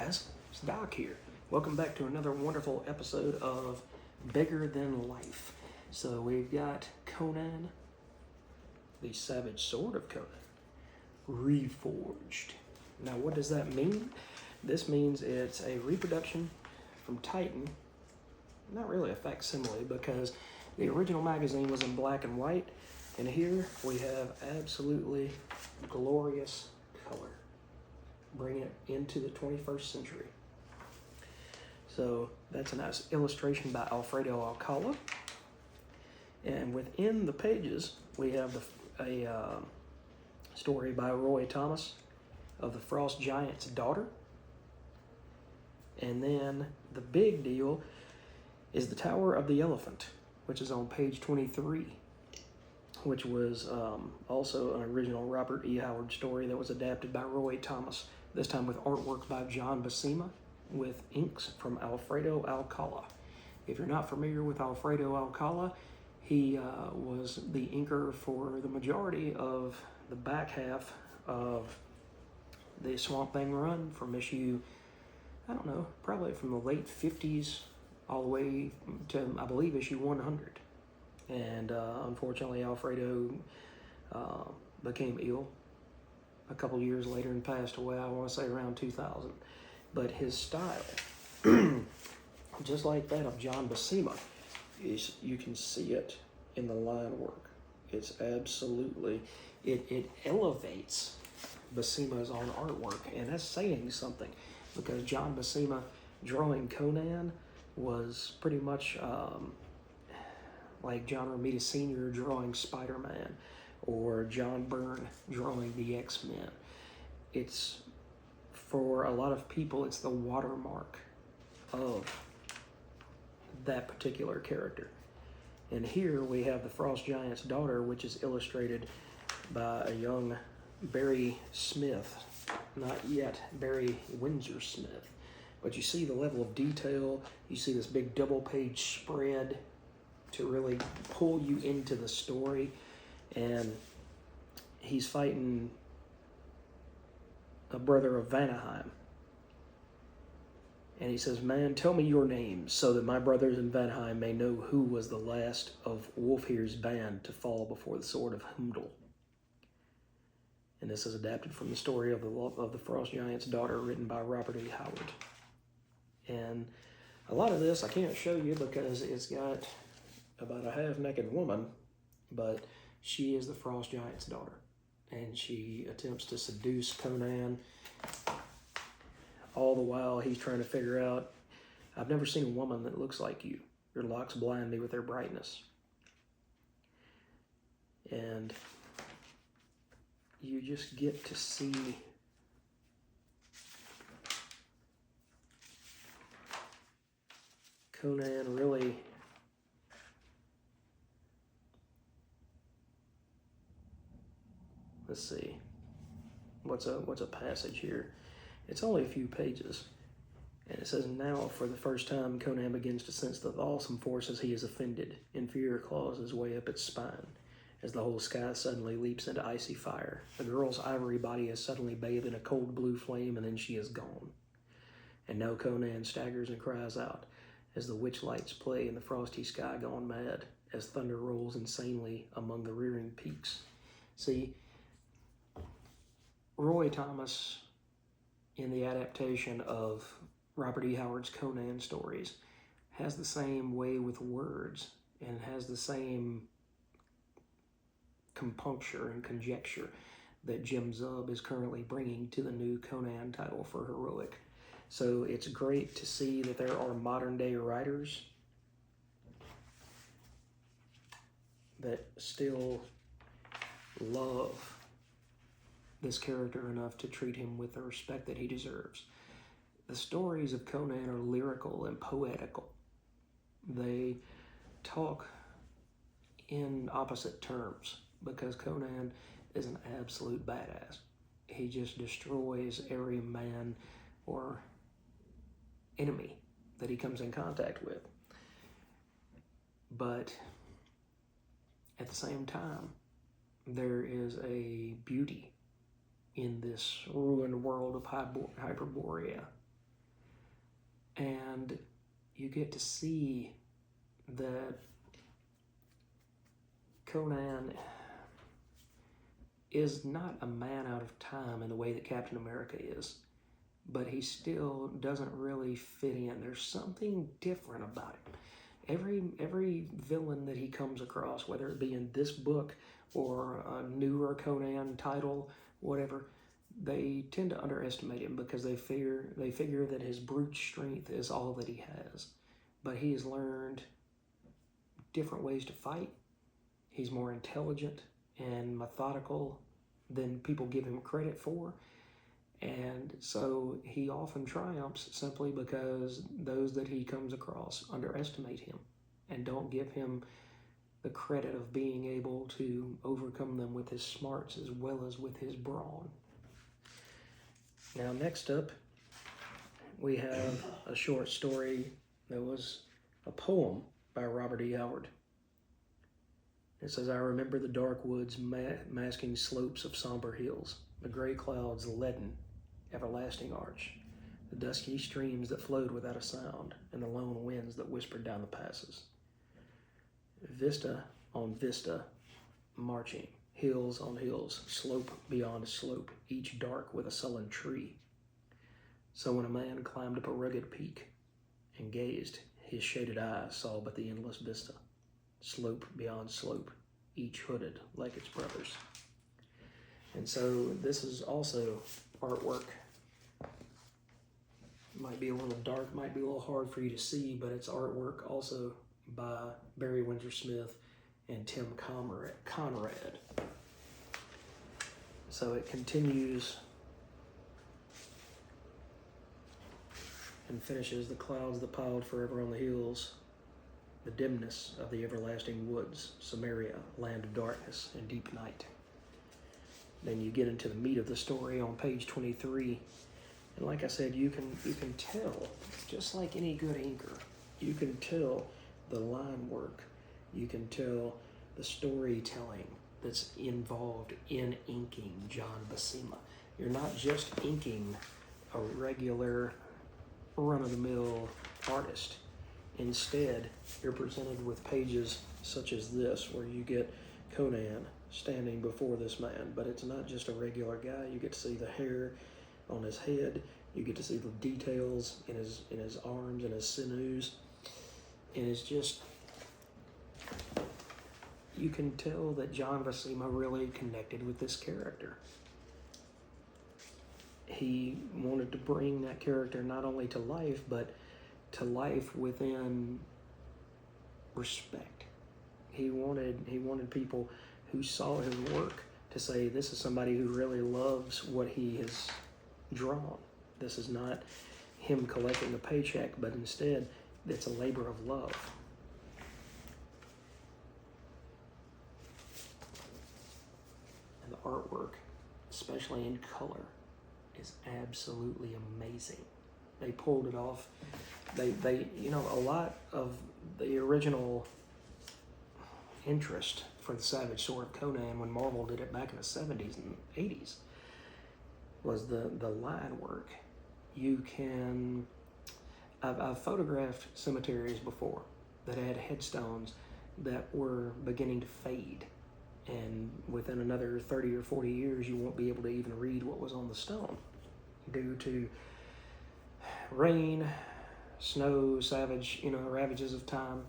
guys, it's Doc here. Welcome back to another wonderful episode of Bigger Than Life. So we've got Conan, the Savage Sword of Conan, Reforged. Now what does that mean? This means it's a reproduction from Titan, not really a facsimile because the original magazine was in black and white, and here we have absolutely glorious color, bringing it into the 21st century. So that's a nice illustration by Alfredo Alcala. And within the pages, we have a story by Roy Thomas of the Frost Giant's daughter. And then the big deal is the Tower of the Elephant, which is on page 23, which was also an original Robert E. Howard story that was adapted by Roy Thomas, this time with artwork by John Buscema, with inks from Alfredo Alcala. If you're not familiar with Alfredo Alcala, he was the inker for the majority of the back half of the Swamp Thing run from issue, I don't know, probably from the late 50s all the way to, I believe, issue 100. And unfortunately, Alfredo became ill a couple years later and passed away, I want to say around 2000. But his style, just like that of John Buscema, you can see it in the line work. It's absolutely, it elevates Buscema's own artwork, and that's saying something, because John Buscema drawing Conan was pretty much like John Romita Sr. drawing Spider-Man, or John Byrne drawing the X-Men. It's, for a lot of people, it's the watermark of that particular character. And here we have the Frost Giant's daughter, which is illustrated by a young Barry Smith, not yet Barry Windsor Smith. But you see the level of detail, you see this big double-page spread to really pull you into the story. And he's fighting a brother of Vanaheim. And he says, "Man, tell me your names so that my brothers in Vanaheim may know who was the last of Wulfhere's band to fall before the sword of Humdel." And this is adapted from the story of the Frost Giant's daughter, written by Robert E. Howard. And a lot of this I can't show you because it's got about a half-naked woman, but she is the Frost Giant's daughter. And she attempts to seduce Conan. All the while he's trying to figure out, I've never seen a woman that looks like you. Your locks blind me with their brightness. And you just get to see Conan really let's see, what's a passage here? It's only a few pages, and it says, "Now for the first time Conan begins to sense the awesome forces he has offended, and fear claws his way up its spine as the whole sky suddenly leaps into icy fire. The girl's ivory body is suddenly bathed in a cold blue flame, and then she is gone. And now Conan staggers and cries out as the witch lights play in the frosty sky gone mad, as thunder rolls insanely among the rearing peaks." See, Roy Thomas, in the adaptation of Robert E. Howard's Conan stories, has the same way with words and has the same compuncture and conjecture that Jim Zub is currently bringing to the new Conan title for Heroic. So it's great to see that there are modern day writers that still love this character enough to treat him with the respect that he deserves. The stories of Conan are lyrical and poetical. They talk in opposite terms because Conan is an absolute badass. He just destroys every man or enemy that he comes in contact with. But at the same time, there is a beauty in this ruined world of Hyperborea And you get to see that Conan is not a man out of time in the way that Captain America is, but he still doesn't really fit in. There's something different about him. Every villain that he comes across, whether it be in this book or a newer Conan title, whatever, they tend to underestimate him because they figure that his brute strength is all that he has. But he has learned different ways to fight. He's more intelligent and methodical than people give him credit for. And so he often triumphs simply because those that he comes across underestimate him and don't give him the credit of being able to overcome them with his smarts as well as with his brawn. Now, next up, we have a short story that was a poem by Robert E. Howard. It says, I remember the dark woods masking slopes of somber hills, the gray clouds leaden, everlasting arch, the dusky streams that flowed without a sound, and the lone winds that whispered down the passes. Vista on vista, marching, hills on hills, slope beyond slope, each dark with a sullen tree. So when a man climbed up a rugged peak and gazed, his shaded eyes saw but the endless vista, slope beyond slope, each hooded like its brothers. And so this is also artwork. It might be a little dark, might be a little hard for you to see, but it's artwork also by Barry Windsor Smith and Tim Conrad. So it continues and finishes, the clouds that piled forever on the hills, the dimness of the everlasting woods, Samaria, land of darkness and deep night. Then you get into the meat of the story on page 23. And like I said, you can tell, just like any good inker, you can tell the line work, you can tell the storytelling that's involved in inking John Buscema. You're not just inking a regular run-of-the-mill artist. Instead, you're presented with pages such as this, where you get Conan standing before this man, but it's not just a regular guy. You get to see the hair on his head, you get to see the details in his arms and his sinews, and it's just, you can tell that John Buscema really connected with this character. He wanted to bring that character not only to life, but to life within respect. He wanted people who saw his work to say, this is somebody who really loves what he has drawn. This is not him collecting a paycheck, but instead it's a labor of love. And the artwork, especially in color, is absolutely amazing. They pulled it off. They a lot of the original interest for the Savage Sword of Conan when Marvel did it back in the 70s and 80s was the line work. I've photographed cemeteries before that had headstones that were beginning to fade, and within another 30 or 40 years you won't be able to even read what was on the stone due to rain, snow, ravages of time,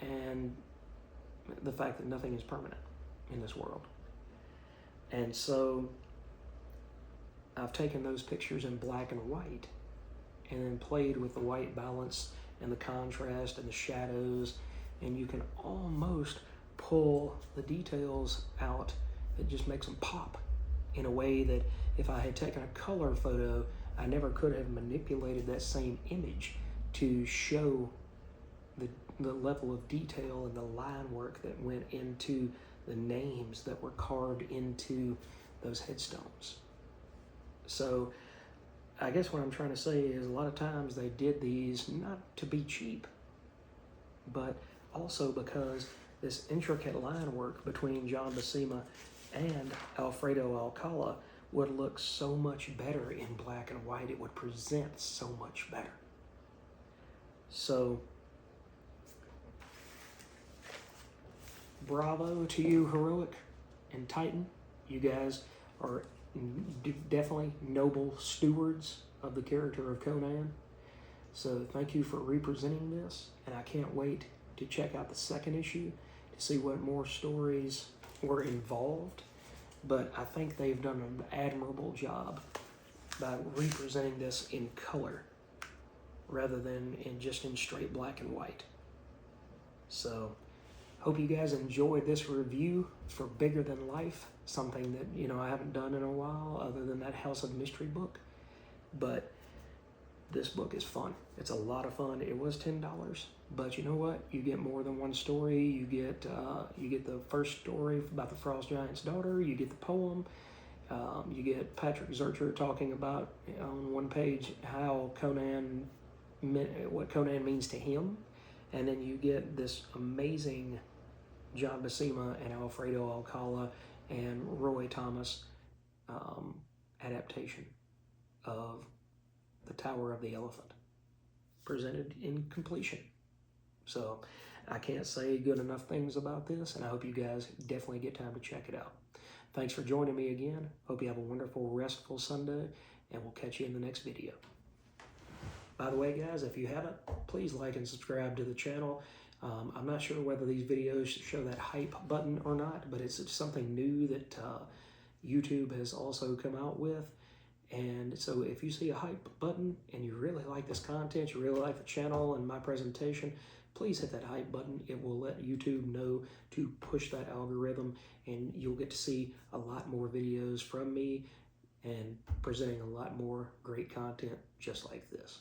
and the fact that nothing is permanent in this world. And so I've taken those pictures in black and white and then played with the white balance and the contrast and the shadows, and you can almost pull the details out that just makes them pop in a way that if I had taken a color photo, I never could have manipulated that same image to show the level of detail and the line work that went into the names that were carved into those headstones. So I guess what I'm trying to say is a lot of times they did these not to be cheap, but also because this intricate line work between John Buscema and Alfredo Alcala would look so much better in black and white. It would present so much better. So, bravo to you, Heroic and Titan. You guys are definitely noble stewards of the character of Conan. So thank you for representing this, and I can't wait to check out the second issue to see what more stories were involved. But I think they've done an admirable job by representing this in color rather than just in straight black and white. So hope you guys enjoyed this review for Bigger Than Life, something that, you know, I haven't done in a while other than that House of Mystery book. But this book is fun. It's a lot of fun. It was $10, but you know what? You get more than one story. You get the first story about the Frost Giant's daughter. You get the poem. You get Patrick Zurcher talking about on one page how what Conan means to him, and then you get this amazing John Buscema and Alfredo Alcala and Roy Thomas adaptation of The Tower of the Elephant, presented in completion. So I can't say good enough things about this, and I hope you guys definitely get time to check it out. Thanks for joining me again. Hope you have a wonderful, restful Sunday, and we'll catch you in the next video. By the way, guys, if you haven't, please like and subscribe to the channel. I'm not sure whether these videos show that hype button or not, but it's something new that YouTube has also come out with. And so if you see a hype button and you really like this content, you really like the channel and my presentation, please hit that hype button. It will let YouTube know to push that algorithm, and you'll get to see a lot more videos from me and presenting a lot more great content just like this.